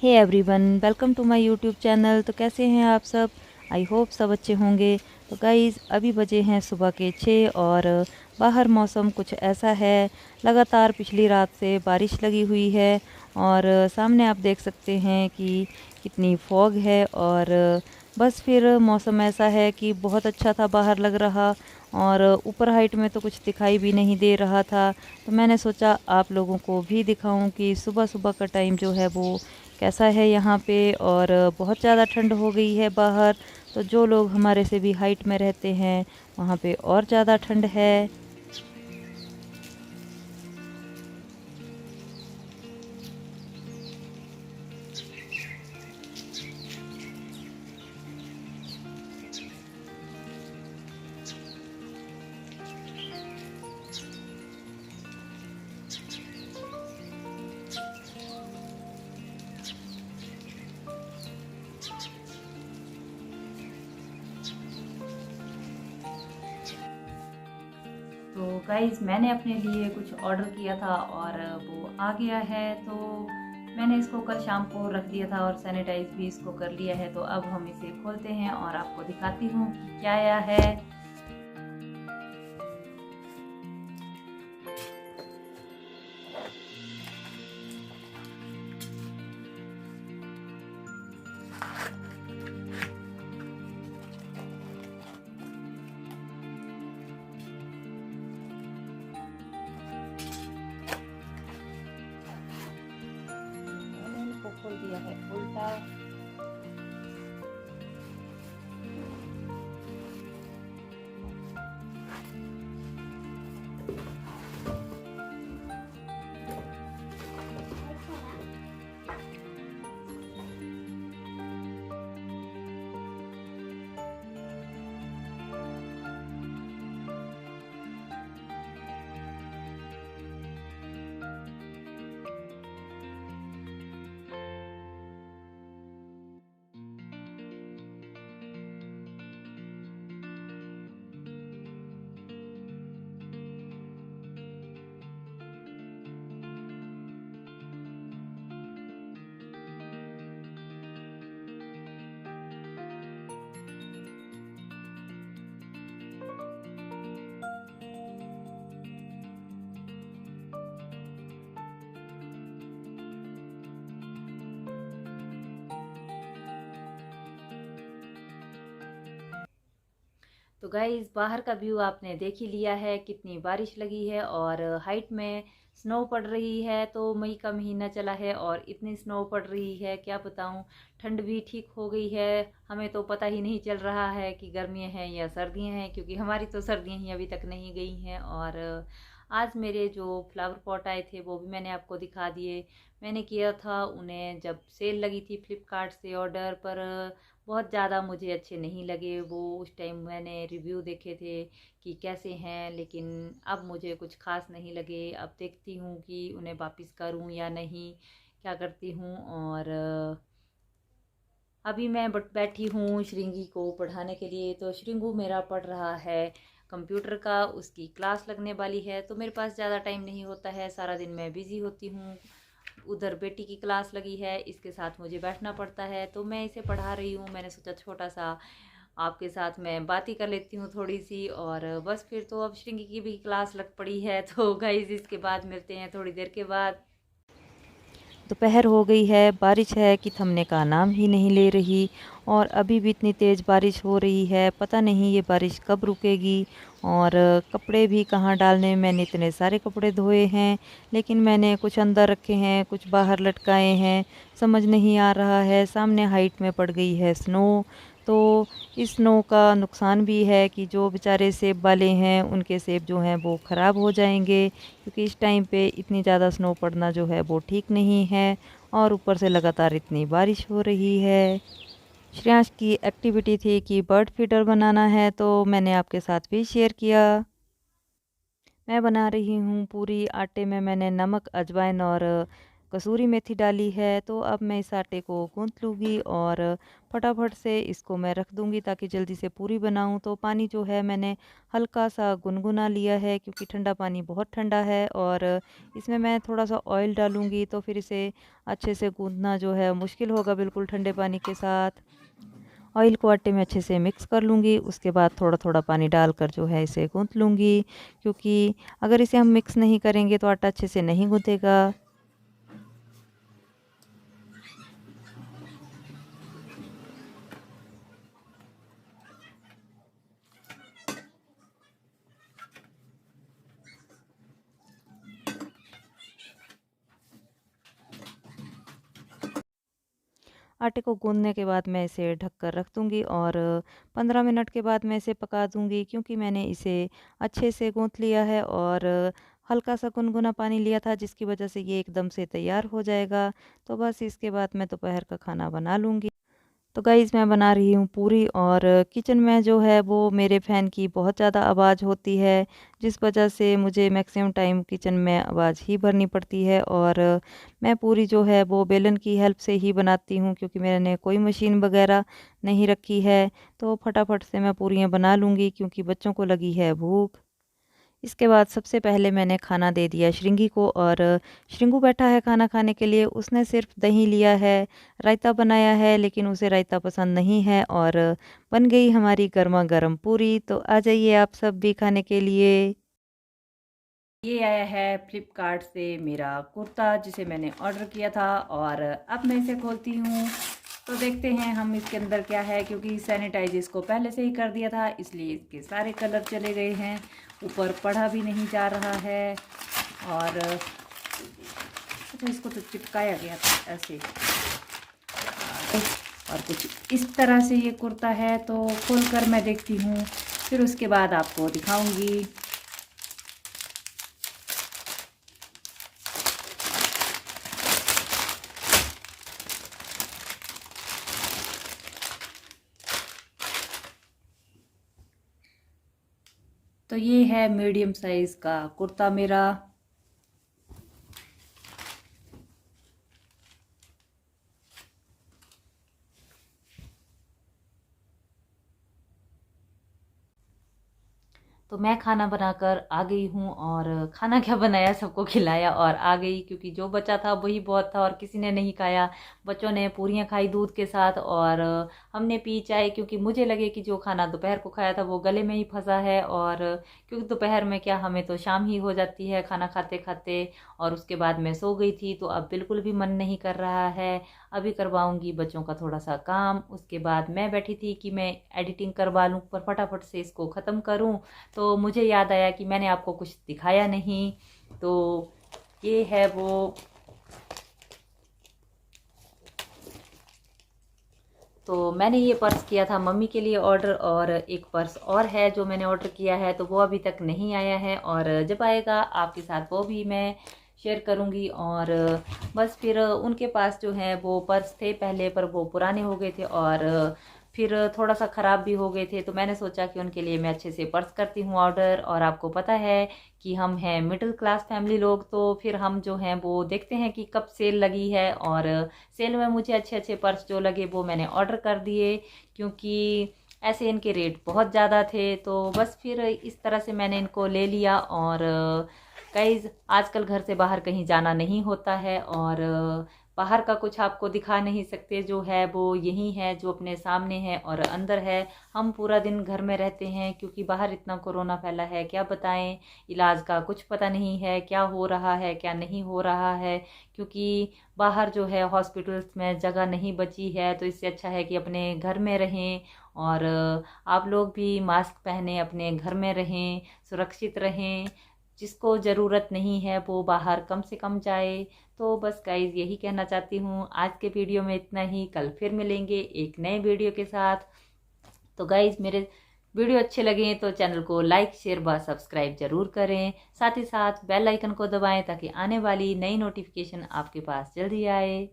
Hey everyone, welcome to my YouTube channel. तो कैसे हैं आप सब? आई होप सब अच्छे होंगे। तो गाइज़, अभी बजे हैं सुबह के 6 और बाहर मौसम कुछ ऐसा है। लगातार पिछली रात से बारिश लगी हुई है और सामने आप देख सकते हैं कि कितनी फॉग है। और बस फिर मौसम ऐसा है कि बहुत अच्छा था, बाहर लग रहा, और ऊपर हाइट में तो कुछ दिखाई भी नहीं दे रहा था। तो मैंने सोचा आप लोगों को भी दिखाऊं कि सुबह सुबह का टाइम जो है वो कैसा है यहाँ पे। और बहुत ज़्यादा ठंड हो गई है बाहर। तो जो लोग हमारे से भी हाइट में रहते हैं वहाँ पे और ज़्यादा ठंड है। तो गाइज़, मैंने अपने लिए कुछ ऑर्डर किया था और वो आ गया है। तो मैंने इसको कल शाम को रख दिया था और सैनिटाइज भी इसको कर लिया है। तो अब हम इसे खोलते हैं और आपको दिखाती हूँ कि क्या आया है। मैंने इसको खोल दिया है उल्टा। तो गाइज़, बाहर का व्यू आपने देख ही लिया है, कितनी बारिश लगी है और हाइट में स्नो पड़ रही है। तो मई का महीना चला है और इतनी स्नो पड़ रही है, क्या बताऊं। ठंड भी ठीक हो गई है, हमें तो पता ही नहीं चल रहा है कि गर्मियां हैं या सर्दियां हैं, क्योंकि हमारी तो सर्दियां ही अभी तक नहीं गई हैं। और आज मेरे जो फ्लावर पॉट आए थे वो भी मैंने आपको दिखा दिए। मैंने किया था उन्हें जब सेल लगी थी फ्लिपकार्ट से ऑर्डर पर। बहुत ज़्यादा मुझे अच्छे नहीं लगे वो। उस टाइम मैंने रिव्यू देखे थे कि कैसे हैं, लेकिन अब मुझे कुछ खास नहीं लगे। अब देखती हूँ कि उन्हें वापस करूँ या नहीं, क्या करती हूँ। और अभी मैं बैठी हूँ श्रृंगी को पढ़ाने के लिए। तो श्रृंगू मेरा पढ़ रहा है कंप्यूटर का, उसकी क्लास लगने वाली है। तो मेरे पास ज़्यादा टाइम नहीं होता है, सारा दिन मैं बिज़ी होती हूँ। उधर बेटी की क्लास लगी है, इसके साथ मुझे बैठना पड़ता है। तो मैं इसे पढ़ा रही हूँ। मैंने सोचा छोटा सा आपके साथ मैं बात ही कर लेती हूँ थोड़ी सी। और बस फिर तो अब श्रृंगी की भी क्लास लग पड़ी है। तो गाइस, इसके बाद मिलते हैं थोड़ी देर के बाद। दोपहर हो गई है, बारिश है कि थमने का नाम ही नहीं ले रही। और अभी भी इतनी तेज़ बारिश हो रही है, पता नहीं ये बारिश कब रुकेगी। और कपड़े भी कहाँ डालने, मैंने इतने सारे कपड़े धोए हैं, लेकिन मैंने कुछ अंदर रखे हैं, कुछ बाहर लटकाए हैं। समझ नहीं आ रहा है। सामने हाइट में पड़ गई है स्नो। तो इस स्नो का नुकसान भी है कि जो बेचारे सेब वाले हैं उनके सेब जो हैं वो ख़राब हो जाएंगे, क्योंकि इस टाइम पे इतनी ज़्यादा स्नो पड़ना जो है वो ठीक नहीं है। और ऊपर से लगातार इतनी बारिश हो रही है। श्रेयांश की एक्टिविटी थी कि बर्ड फीडर बनाना है, तो मैंने आपके साथ भी शेयर किया। मैं बना रही हूँ पूरी। आटे में मैंने नमक, अजवाइन और कसूरी मेथी डाली है। तो अब मैं इस आटे को गूँथ लूँगी और फटाफट से इसको मैं रख दूँगी ताकि जल्दी से पूरी बनाऊँ। तो पानी जो है मैंने हल्का-सा गुनगुना लिया है क्योंकि ठंडा पानी बहुत ठंडा है और इसमें मैं थोड़ा-सा ऑयल डालूँगी तो फिर इसे अच्छे से गूँथना जो है मुश्किल होगा बिल्कुल ठंडे पानी के साथ। ऑयल को आटे में अच्छे से मिक्स कर लूँगी, उसके बाद थोड़ा-थोड़ा पानी डालकर जो है इसे गूँथ लूँगी, क्योंकि अगर इसे हम मिक्स नहीं करेंगे तो आटा अच्छे से नहीं गूँथेगा। आटे को गूँथने के बाद मैं इसे ढककर रख दूँगी और 15 मिनट के बाद मैं इसे पका दूँगी, क्योंकि मैंने इसे अच्छे से गूँथ लिया है और हल्का-सा गुनगुना पानी लिया था जिसकी वजह से ये एकदम से तैयार हो जाएगा। तो बस इसके बाद मैं दोपहर का खाना बना लूँगी। तो गाइज़ मैं बना रही हूँ पूरी और किचन में जो है वो मेरे फ़ैन की बहुत ज़्यादा आवाज़ होती है, जिस वजह से मुझे मैक्सिमम टाइम किचन में आवाज़ ही भरनी पड़ती है और मैं पूरी जो है वो बेलन की हेल्प से ही बनाती हूँ, क्योंकि मैंने कोई मशीन वग़ैरह नहीं रखी है। तो फटाफट से मैं पूरियाँ बना लूँगी क्योंकि बच्चों को लगी है भूख। इसके बाद सबसे पहले मैंने खाना दे दिया श्रिंगी को और श्रिंगू बैठा है खाना खाने के लिए। उसने सिर्फ दही लिया है, रायता बनाया है लेकिन उसे रायता पसंद नहीं है और बन गई हमारी गरमा-गरम पूरी। तो आ जाइए आप सब भी खाने के लिए। ये आया है फ्लिपकार्ट से मेरा कुर्ता जिसे मैंने ऑर्डर किया था और अब मैं इसे खोलती हूँ। तो देखते हैं हम इसके अंदर क्या है, क्योंकि सैनिटाइज इसको पहले से ही कर दिया था इसलिए इसके सारे कलर चले गए हैं, ऊपर पढ़ा भी नहीं जा रहा है और अच्छा इसको तो चिपकाया गया था ऐसे और कुछ इस तरह से ये कुर्ता है। तो खोलकर मैं देखती हूँ, फिर उसके बाद आपको दिखाऊंगी। तो ये है मीडियम साइज़ का कुर्ता मेरा। तो मैं खाना बनाकर आ गई हूँ और खाना क्या बनाया सबको खिलाया और आ गई, क्योंकि जो बचा था वही बहुत था और किसी ने नहीं खाया। बच्चों ने पूरियाँ खाई दूध के साथ और हमने पी चाय, क्योंकि मुझे लगे कि जो खाना दोपहर को खाया था वो गले में ही फंसा है और क्योंकि दोपहर में क्या हमें तो शाम ही हो जाती है खाना खाते खाते और उसके बाद मैं सो गई थी। तो अब बिल्कुल भी मन नहीं कर रहा है। अभी करवाऊंगी बच्चों का थोड़ा सा काम, उसके बाद मैं बैठी थी कि मैं एडिटिंग करवा लूँ पर फटाफट से इसको ख़त्म करूँ। तो मुझे याद आया कि मैंने आपको कुछ दिखाया नहीं। तो ये है वो, तो मैंने ये पर्स किया था मम्मी के लिए ऑर्डर और एक पर्स और है जो मैंने ऑर्डर किया है, तो वो अभी तक नहीं आया है और जब आएगा आपके साथ वो भी मैं शेयर करूंगी। और बस फिर उनके पास जो है वो पर्स थे पहले पर वो पुराने हो गए थे और फिर थोड़ा सा ख़राब भी हो गए थे। तो मैंने सोचा कि उनके लिए मैं अच्छे से पर्स करती हूँ ऑर्डर। और आपको पता है कि हम हैं मिडिल क्लास फैमिली लोग, तो फिर हम जो हैं वो देखते हैं कि कब सेल लगी है और सेल में मुझे अच्छे अच्छे पर्स जो लगे वो मैंने ऑर्डर कर दिए, क्योंकि ऐसे इनके रेट बहुत ज़्यादा थे। तो बस फिर इस तरह से मैंने इनको ले लिया। और गाइज़ आजकल घर से बाहर कहीं जाना नहीं होता है और बाहर का कुछ आपको दिखा नहीं सकते, जो है वो यही है जो अपने सामने है और अंदर है। हम पूरा दिन घर में रहते हैं क्योंकि बाहर इतना कोरोना फैला है, क्या बताएं। इलाज का कुछ पता नहीं है क्या हो रहा है क्या नहीं हो रहा है, क्योंकि बाहर जो है हॉस्पिटल्स में जगह नहीं बची है। तो इससे अच्छा है कि अपने घर में रहें और आप लोग भी मास्क पहने अपने घर में रहें, सुरक्षित रहें। जिसको ज़रूरत नहीं है वो बाहर कम से कम जाए। तो बस गाइज़ यही कहना चाहती हूँ। आज के वीडियो में इतना ही, कल फिर मिलेंगे एक नए वीडियो के साथ। तो गाइज़ मेरे वीडियो अच्छे लगे तो चैनल को लाइक शेयर व सब्सक्राइब जरूर करें, साथ ही साथ बेल आइकन को दबाएं ताकि आने वाली नई नोटिफिकेशन आपके पास जल्दी आए।